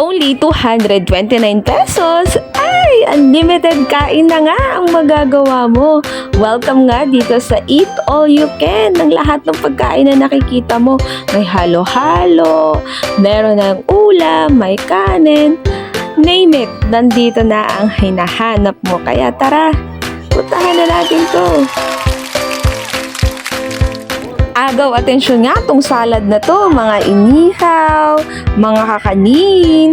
only 229 pesos, ay, unlimited kain na nga ang magagawa mo. Welcome nga dito sa Eat All You Can. Ng lahat ng pagkain na nakikita mo, may halo-halo, meron ng ulam, may kanin, name it, nandito na ang hinahanap mo. Kaya tara, puntahan na natin to. Agaw, atensyon nga tong salad na to, mga inihaw, mga kakanin,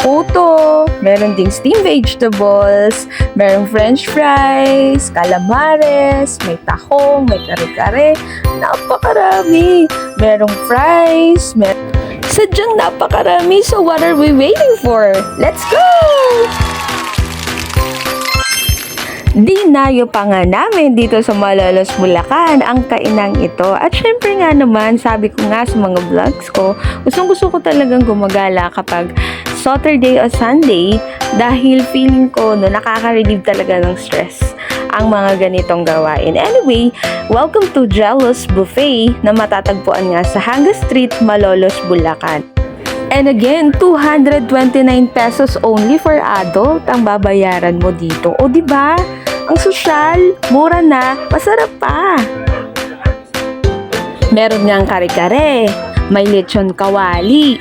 puto, meron ding steamed vegetables, merong french fries, calamares, may tahong, may kare-kare, napakarami. Merong fries, sadyang napakarami. So what are we waiting for? Let's go! Dinayo pa nga namin dito sa Malolos, Bulacan ang kainang ito. At syempre nga naman, sabi ko nga sa mga vlogs ko, gusto ko talagang gumagala kapag Saturday o Sunday dahil feeling ko no, nakaka-relieve talaga ng stress ang mga ganitong gawain. Anyway, welcome to Jealous Buffet na matatagpuan nga sa Hanga Street, Malolos, Bulacan. And again, 229 pesos only for adult ang babayaran mo dito. O diba? Ang sosyal, mura na, masarap pa. Meron ngang kare-kare, may lechon kawali,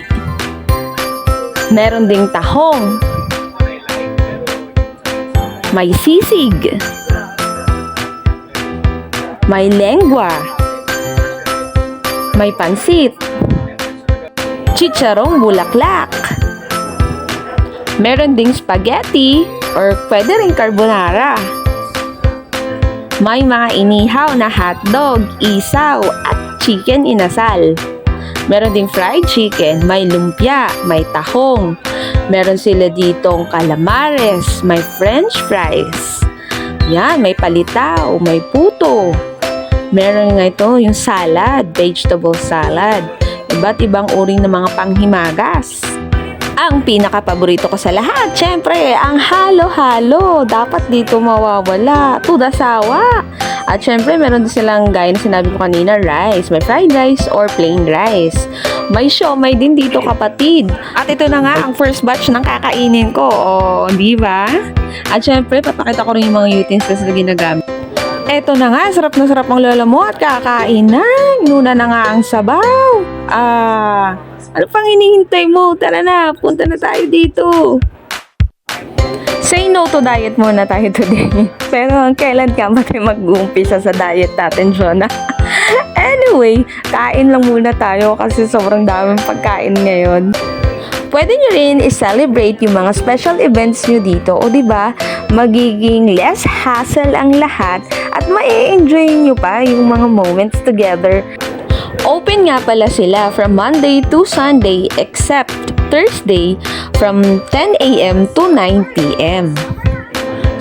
meron ding tahong, may sisig, may lengwa, may pansit, chicharong bulaklak, meron ding spaghetti or pwede rin carbonara, may mga inihaw na hotdog, isaw at chicken inasal, meron ding fried chicken, may lumpia, may tahong, meron sila ditong calamares, may french fries, yan, may palitaw, may puto, meron nga ito yung salad, vegetable salad, iba't ibang uri ng mga panghimagas. Ang pinaka-paborito ko sa lahat, syempre, ang halo-halo. Dapat dito mawawala. Tuda sawa. At syempre, meron din silang, gaya na sinabi ko kanina, rice. May fried rice or plain rice. May siomai din dito, kapatid. At ito na nga ang first batch ng kakainin ko. O, di ba? At syempre, papakita ko rin yung mga utensils na ginagamit. Eto na nga, sarap na sarap ang lola mo at kakain na. Nuna na nga ang sabaw. Ano pang hinihintay mo? Tara na, punta na tayo dito. Say no to diet muna tayo today. Pero kailan ka ba tayo mag-uumpisa sa diet natin, Jonah? Anyway, kain lang muna tayo kasi sobrang daming pagkain ngayon. Pwede nyo rin i-celebrate yung mga special events nyo dito. O diba, magiging less hassle ang lahat at ma-enjoy nyo pa yung mga moments together. Open nga pala sila from Monday to Sunday except Thursday from 10 a.m. to 9 p.m.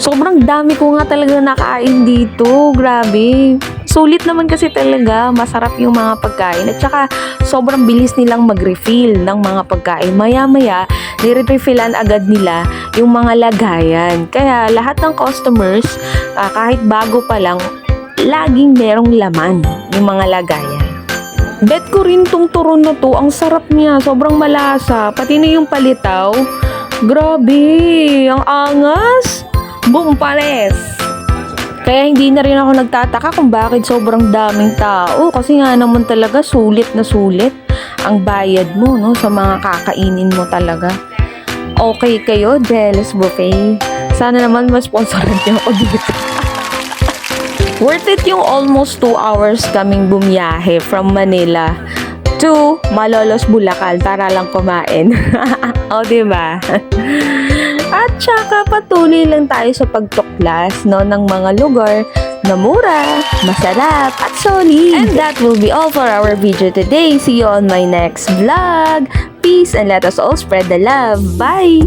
Sobrang dami ko nga talaga nakain dito. Grabe. Sulit naman kasi talaga. Masarap yung mga pagkain. At saka sobrang bilis nilang mag-refill ng mga pagkain. Maya-maya, nire-refillan agad nila yung mga lagayan. Kaya lahat ng customers, kahit bago pa lang, laging merong laman yung mga lagayan. Bet ko rin tong turon na to. Ang sarap niya. Sobrang malasa. Pati na yung palitaw. Grabe. Ang angas. Boom pares. Kaya hindi na rin ako nagtataka kung bakit sobrang daming tao. Kasi nga naman talaga sulit na sulit ang bayad mo, no, sa mga kakainin mo talaga. Okay kayo, Jealous Buffet? Sana naman ma-sponsoran niyo ako dito. Worth it yung almost 2 hours kaming bumiyahe from Manila to Malolos, Bulacan para lang kumain. O, diba? At saka patuloy lang tayo sa pagtuklas, no, ng mga lugar na mura, masarap, at solid. And that will be all for our video today. See you on my next vlog. Peace and let us all spread the love. Bye!